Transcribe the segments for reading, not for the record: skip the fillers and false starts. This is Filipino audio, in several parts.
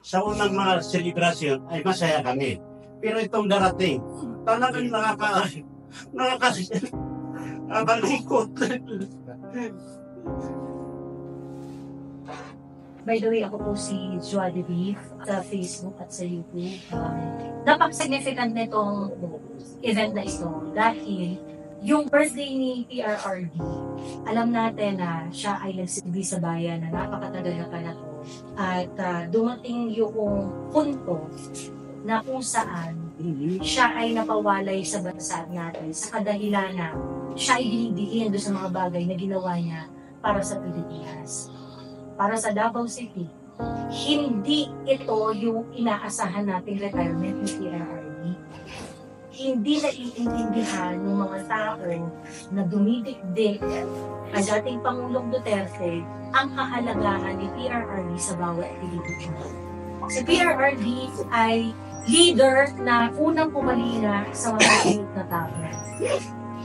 sa unang mga selebrasyon ay masaya kami. Pero itong darating, talagang nakakalungkot. By the way, ako po si Joa de Beef sa Facebook at sa YouTube. Napaka-significant nitong event na ito dahil yung birthday ni PRRD, alam natin na siya ay nagsilbi sa bayan na napakatagal na panahon at dumating yung punto na kung saan siya ay napawalay sa bansa natin sa kadahilan na siya ay dinidiin doon sa mga bagay na ginawa niya para sa Pilipinas, para sa Davao City. Hindi ito yung inaasahan nating retirement ni PRRD. Hindi naiintindihan ng mga tao na dumidikdik ang dating Pangulong Duterte ang kahalagahan ni PRRD sa bawat Pilipino. Si PRRD ay leader na unang pumalina sa mga init na tao.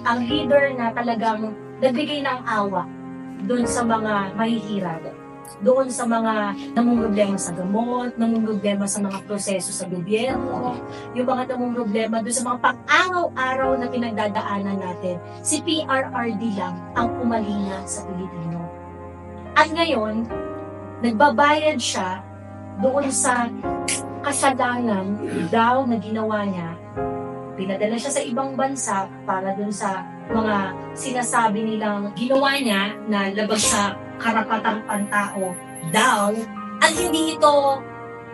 Ang leader na talagang nagbigay ng awa doon sa mga mahihirap, doon sa mga namumroblema sa gamot, namumroblema sa mga proseso sa gobyerno, yung mga namumroblema doon sa mga pang-araw-araw na pinagdadaanan natin. Si PRRD lang ang pumalina sa Pilipino. At ngayon, nagbabayad siya doon sa kasalanan daw na ginawa niya. Pinadala siya sa ibang bansa para doon sa mga sinasabi nilang ginawa niya na labag sa karapatang pantao daw, at hindi ito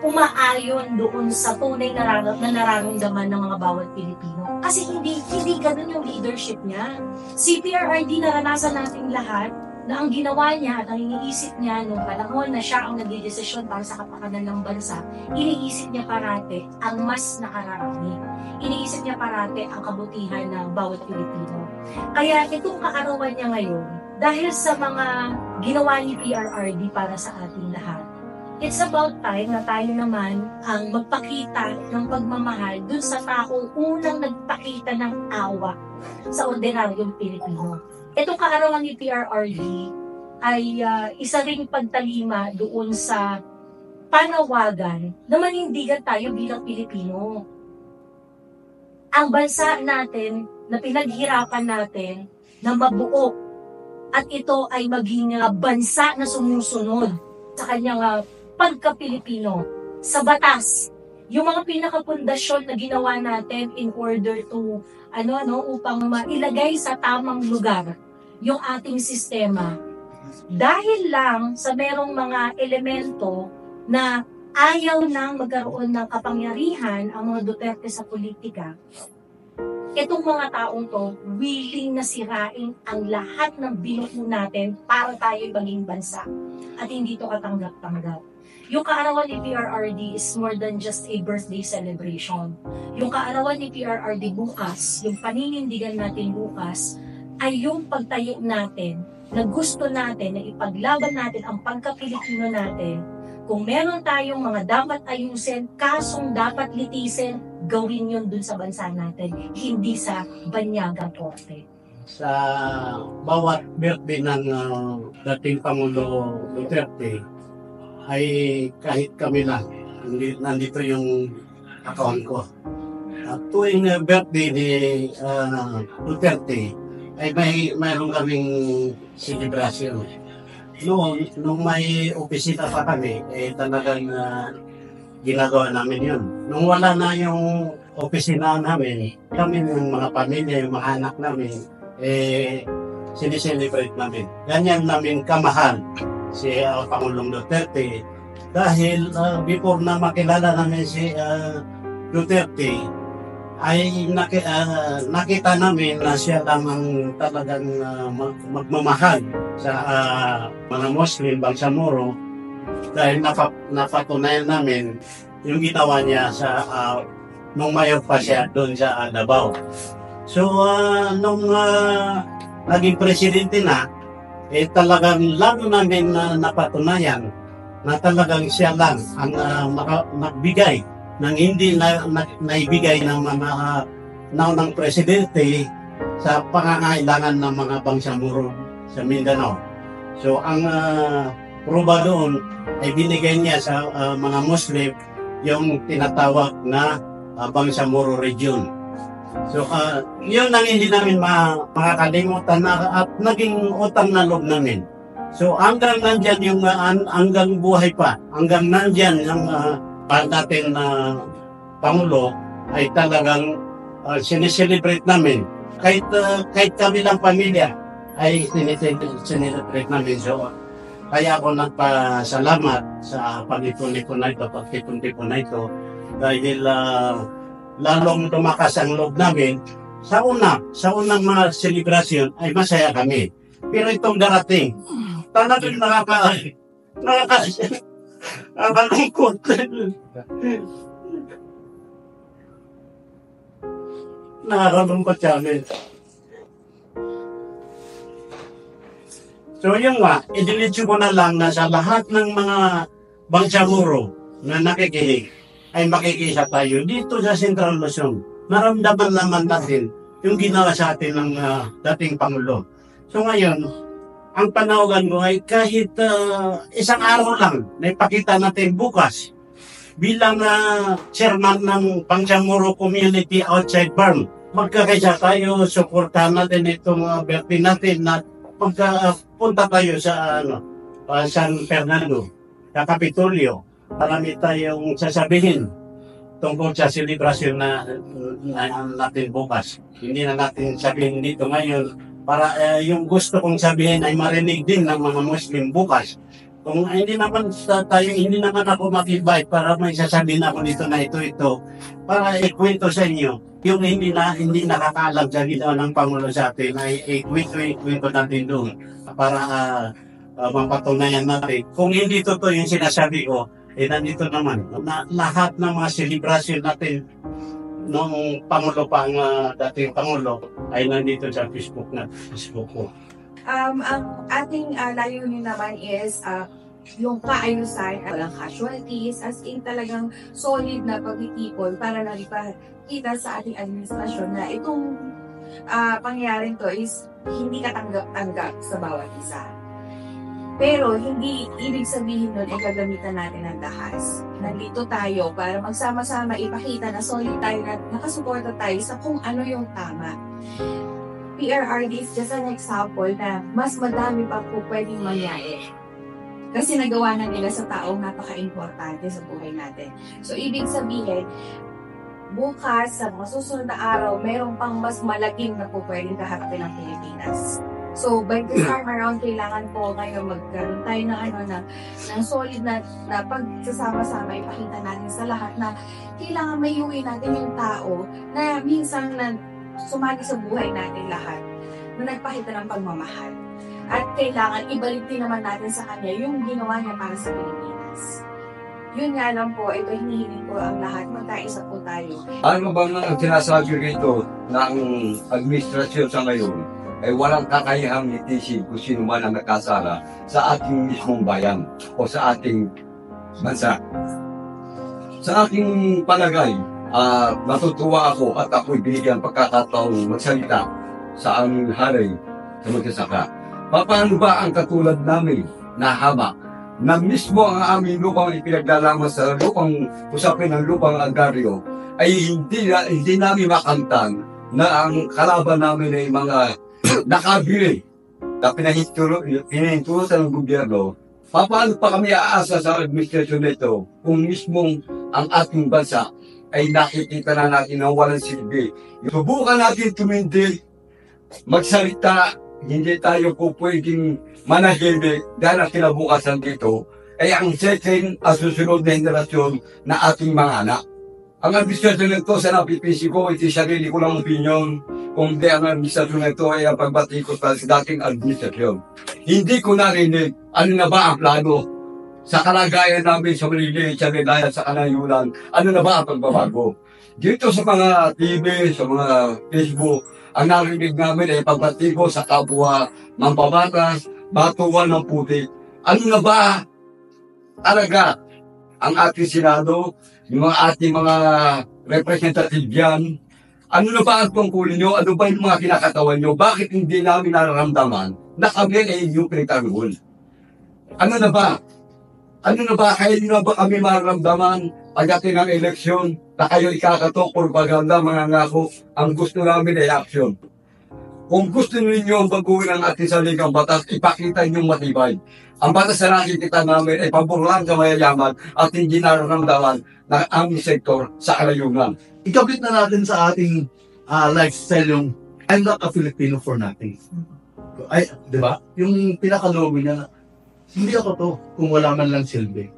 umaayon doon sa tunay na nararamdaman ng mga bawat Pilipino. Kasi hindi ganun yung leadership niya. Si PRRD, naranasan nating lahat na ang ginawa niya at ang iniisip niya nung panahon na siya ang nagdidesisyon para sa kapakanan ng bansa, iniisip niya parate ang mas nakararami. Iniisip niya parate ang kabutihan ng bawat Pilipino. Kaya itong kaarawan niya ngayon, dahil sa mga ginawa ni PRRD para sa ating lahat, it's about time na tayo naman ang magpakita ng pagmamahal dun sa taong unang nagpakita ng awa sa ordinaryong Pilipino. Itong kaarawan ni PRRD ay isa ring pagtalima doon sa panawagan na manindigan tayo bilang Pilipino. Ang bansa natin na pinaghirapan natin na mabuo at ito ay maging bansa na sumusunod sa kanyang pagka-Pilipino, sa batas. Yung mga pinakapundasyon na ginawa natin in order to upang mailagay sa tamang lugar yung ating sistema. Dahil lang sa merong mga elemento na ayaw nang magkaroon ng kapangyarihan ang mga Duterte sa politika, itong mga taong to willing na sirain ang lahat ng binuo natin para tayo maging bansa. At hindi to katanggap-tanggap. Yung kaarawan ni PRRD is more than just a birthday celebration. Yung kaarawan ni PRRD bukas, yung paninindigan natin bukas, ay yung pagtayo natin na gusto natin na ipaglaban natin ang pagka-Pilipino natin. Kung meron tayong mga dapat ayusin, kasong dapat litisin, gawin yun dun sa bansa natin, hindi sa banyagang korte. Sa bawat birthday ng dating Pangulo Duterte, ay kahit kami lang, nandito yung account ko. At tuwing birthday ni Duterte, ay mayroon kaming celebration. Nung may opisina pa kami, talagang ginagawa namin yun. Nung wala na yung opisina namin, kami yung mga pamilya, yung mga anak namin, sinicelebrate namin. Ganyan namin kamahal si Pangulong Duterte. Dahil before na makilala namin si Duterte, ay nakita namin na siya lang ang talagang magmamahal sa mga Muslim, Bangsamoro, dahil napatunayan namin yung ginawa niya sa nung mayor pa siya doon sa Davao. So nung naging presidente na, talagang lalo namin napatunayan na talagang siya lang ang nagbigay nang hindi naibigay ng mga naunang presidente sa pangangailangan ng mga Bangsamoro sa Mindanao. So ang pruba doon ay binigay niya sa mga Muslim yung tinatawag na Bangsamoro region. So, yun ang hindi namin makakalimutan at naging utang na loob namin. So, hanggang nandyan yung hanggang buhay pa, hanggang nandyan yung natin na Pangulo ay talagang sineselebrate namin. Kahit kami lang pamilya ay sineselebrate namin. So, kaya ako nagpasalamat sa pag-ipon-ipon na ito, pag-tipon-tipon na ito, dahil lalong tumakas ang loob namin. Sa unang mga selebrasyon ay masaya kami. Pero itong darating, talagang nakakalungkot. Nakakalungkot kami. So yun nga, idilitsyo ko na lang na sa lahat ng mga Bangsamoro na nakikinig ay makikisa tayo dito sa Central Luzon. Maramdaman naman natin yung ginawa sa atin ng dating Pangulo. So ngayon, ang panawagan ko ay kahit isang araw lang na ipakita natin bukas bilang chairman ng Bangsamoro Community Outside Barn. Magkakaisa tayo, suportahan natin itong birthday natin na pagpunta tayo sa San Fernando, sa Kapitolyo. Marami tayong sasabihin tungkol sa selebrasyon na natin bukas. Hindi na natin sabihin dito ngayon para yung gusto kong sabihin ay marinig din ng mga Muslim bukas. Kung hindi naman ako mag-invite para may sasabihin ako dito na ito para ikwento sa inyo yung hindi nakakaalam sa ginawa ng Pangulo sa atin ay ikwento natin doon para mapatunayan natin. Kung hindi totoo yung sinasabi ko, nandito naman na lahat ng mga selebrasyon natin nung Pangulo pa ang dating Pangulo ay nandito sa Facebook ko. Ang ating layunin naman is yung kaayusan, walang casualties, as in talagang solid na pagtitipon para nakipakita sa ating administrasyon na itong pangyayaring to is hindi katanggap-tanggap sa bawat isa. Pero hindi ibig sabihin nun ay gagamitan natin ng dahas. Nandito tayo para magsama-sama ipakita na solid tayo na nakasuporta tayo sa kung ano yung tama. PRRD is just an example na mas madami pa po pwedeng mangyari. Kasi nagawa na nila sa taong napaka-importante sa buhay natin. So, ibig sabihin, bukas, sa mga susunod na araw, mayroong pang mas malaking na po pwedeng kaharapin ng Pilipinas. So, by this time around, kailangan po ngayon magkaroon tayo ng solid na pagsasama-sama, ipakita natin sa lahat na kailangan mayuwi natin yung tao na minsan na sumali sa buhay natin lahat, na nagpakita ng pagmamahal. At kailangan ibalik din naman natin sa kanya yung ginawa niya para sa Pilipinas. Yun nga lang po, ito hinihiling ko ang lahat, magkaisa po tayo. Ano bang ang sinasabi rito ng administrasyon sa ngayon ay walang kakayahang itisin kung sino man ang nakasala sa ating mismong bayan o sa ating bansa. Sa aking palagay, natutuwa ako at ako'y binigyan pagkakataong magsalita sa aming hari sa magsasaka. Paano ba ang katulad namin na hamak na mismo ang aming lupang ipinaglalaman sa lupang usapin ng lupang agaryo ay hindi namin makamtan na ang kalaban namin ay mga nakabili na pinahintulutan ng gobyerno. Paano pa kami aasa sa administrasyon nito kung mismong ang ating bansa ay nakikita na natin na walang silbi. Subukan natin tumindig, magsalita. Hindi tayo po pwedeng manahimik dahil ang kinabukasan dito ay ang second at susunod na henerasyon na ating mga anak. Ang administrasyon nito sa napipisi ko, iti sarili ko lang opinion, kung di ang administrasyon nito ay ang pagbatikot sa dating administrasyon. Hindi ko narinig ano na ba ang plano sa kalagayan namin sa maliliit sa Nilaya sa Kanayunan, ano na ba ang pagbabago. Dito sa mga TV, sa mga Facebook, ang narinig namin ay pagbatiko sa kapwa ng pabatas, batuan ng putik. Ano na ba talaga ang ating Senado, yung mga ating mga representative yan? Ano na ba ang tungkulin nyo? Ano ba yung mga kinakatawan nyo? Bakit hindi namin nararamdaman na kami ay yung pinagtanggol? Ano na ba? Ano na ba? Kaya nyo na ba kami maramdaman pagdating ng eleksyon na kayo ikakatok propaganda, mga ngako? Ang gusto namin ay action. Kung gusto ninyo ang baguhin ang ating saligang batas, ipakita nyo matibay. Ang batas na nakikita namin ay pabor lang sa mayayaman at hindi nararamdaman ng aming sektor sa kalayunan. Ikabit na natin sa ating lifestyle yung I'm not a Filipino for nothing. Ay, di ba? Yung pinakalogo niya, hindi ako to kung wala man lang silbi.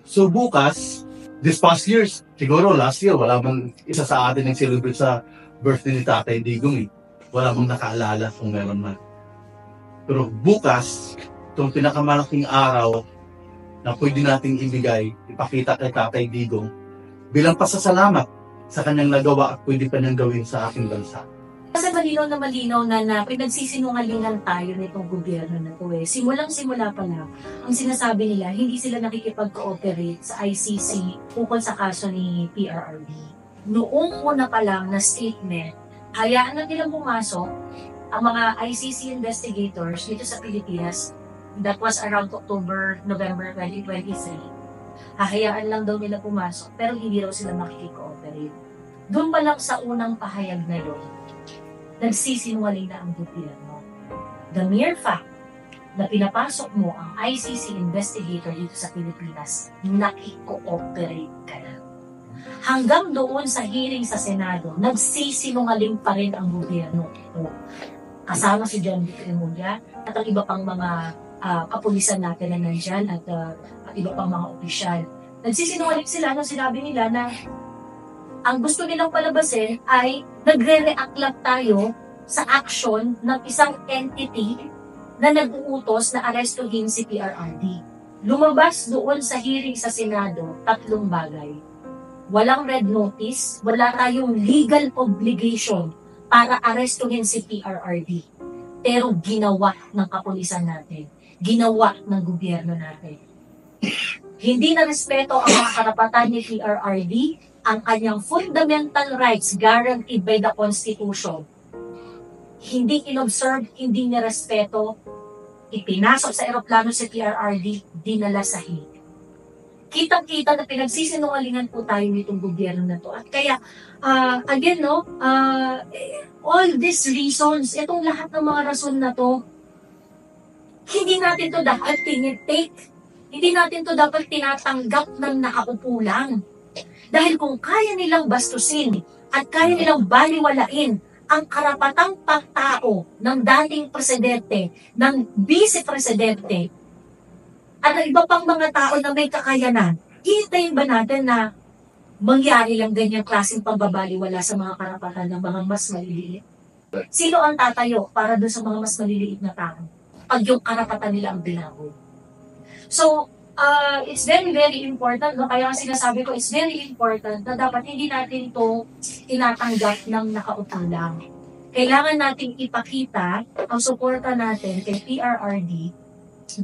So bukas, this past years, siguro last year, wala man isa sa atin yung celebrate sa birthday ni Tatay Digong eh. Wala mang nakaalala kung meron man. Pero bukas, itong pinakamalaking araw na pwede nating ibigay, ipakita kay Tatay Digong bilang pasasalamat sa kanyang nagawa at pwede pa niyang gawin sa ating bansa. Kasi malinaw na pinagsisinungalingan tayo nitong gobyerno na to eh. Simulang-simula pa lang, ang sinasabi nila, hindi sila nakikipag-cooperate sa ICC ukol sa kaso ni PRRD. Noong una pa lang na statement, hayaan na nilang pumasok ang mga ICC investigators dito sa Pilipinas. That was around November 2023. Hahayaan lang daw nila pumasok, pero hindi raw sila makikikooperate. Doon pa lang sa unang pahayag na yun, nagsisinungaling na ang gobyerno. The mere fact na pinapasok mo ang ICC investigator dito sa Pilipinas, nakikooperate ka na. Hanggang doon sa hearing sa Senado, nagsisinungaling pa rin ang gobyerno ito. Kasama si John D. Cremulya at ang iba pang mga kapulisan natin na nandyan at iba pang mga opisyal. Nagsisinungaling sila nung sinabi nila na ang gusto nilang palabasin ay nagre-react lang tayo sa action ng isang entity na nag-uutos na arestuhin si PRRD. Lumabas doon sa hearing sa Senado, 3 bagay. Walang red notice, wala tayong legal obligation para arestuhin si PRRD. Pero ginawa ng kapulisan natin, ginawa ng gobyerno natin. Hindi na respeto ang mga karapatan ni PRRD, ang kanyang fundamental rights guaranteed by the Constitution. Hindi inobserve, hindi nirespeto, ipinasok sa eroplano si PRRD, dinala sa Hague. Kitang-kita na pinagsisinungalingan po tayo nitong gobyerno na to. At kaya, again, all these reasons, itong lahat ng mga rason na to, hindi natin to dapat tinitake. Hindi natin to dapat tinatanggap ng nakaupo lang. Dahil kung kaya nilang bastusin at kaya nilang baliwalain ang karapatang pagtao ng dating presidente, ng vice-presidente, at ng iba pang mga tao na may kakayanan, hihintayin ba natin na mangyari lang ganyang klaseng pambabaliwala sa mga karapatan ng mga mas maliliit? Sino ang tatayo para doon sa mga mas maliliit na tao pag yung karapatan nila ang binago? So, it's very, very important. No? Kaya ang sinasabi ko, it's very important na dapat hindi natin ito tinatanggap ng nakaupo lang. Kailangan natin ipakita ang suporta natin kay PRRD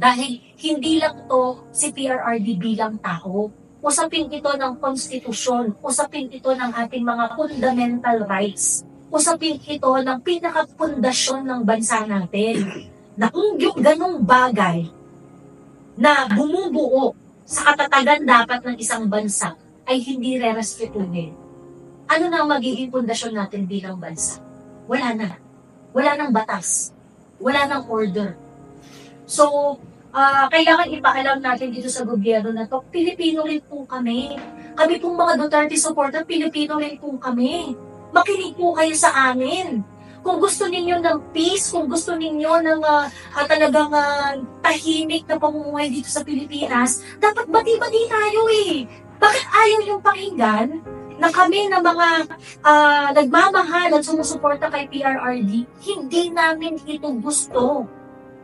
dahil hindi lang to si PRRD bilang tao. Usapin ito ng konstitusyon, usapin ito ng ating mga fundamental rights, usapin ito ng pinakapundasyon ng bansa natin. Na kung yung ganong bagay na bumubuo sa katatagan dapat ng isang bansa ay hindi re-respetuhin, ano na ang magiging pundasyon natin bilang bansa? Wala na. Wala nang batas. Wala nang order. So, kailangan ipaalam natin dito sa gobyerno na to, Pilipino rin po kami. Kami pong mga Duterte supporter, Pilipino rin po kami. Makinig po kayo sa amin. Kung gusto ninyo ng peace, kung gusto ninyo ng talagang tahimik na pamumuhay dito sa Pilipinas, dapat bati-bati tayo eh. Bakit ayaw yung pakinggan na kami na mga nagmamahal at sumusuporta kay PRRD, hindi namin ito gusto.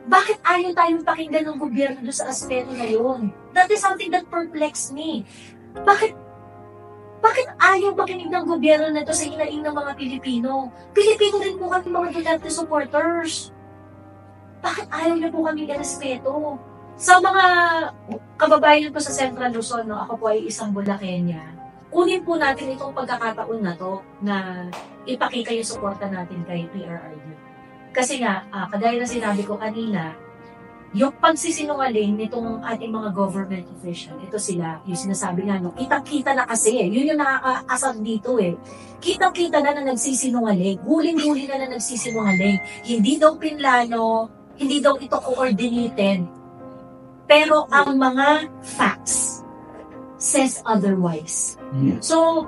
Bakit ayaw tayong pakinggan ng gobyerno doon sa aspeto na yun? That is something that perplexes me. Bakit ayaw makinig ng gobyerno na ito sa hinaing ng mga Pilipino? Pilipino rin po kami mga Duterte supporters. Bakit ayaw niyo po kami irespeto? Sa mga kababayan po sa Central Luzon, ako po ay isang Bulakenya, kunin po natin itong pagkakataon na to na ipakita yung suporta natin kay PRRD. Kasi nga, kagaya na sinabi ko kanina, yung pagsisinungaling nitong ating mga government official, ito sila, yung sinasabi nga, no, kitang-kita na kasi yun yung nakakaasar dito Kitang-kita na nagsisinungaling, huling-huli na nagsisinungaling, hindi daw pinlano, hindi daw ito coordinated, pero ang mga facts says otherwise. So,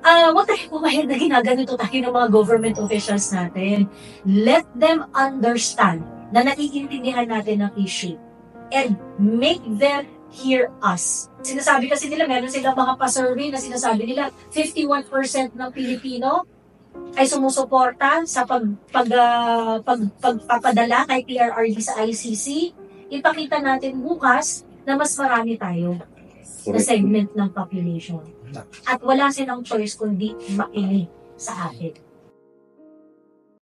huwag tayo pumayag na ginaganito tayo ng mga government officials natin. Let them understand na naiintindihan natin ang issue and make them hear us. Sinasabi kasi nila, meron silang mga pa-survey na sinasabi nila 51% ng Pilipino ay sumusuporta sa pagpapadala kay PRRD sa ICC. Ipakita natin bukas na mas marami tayo na segment ng population. At wala silang choice kundi makinig sa atin.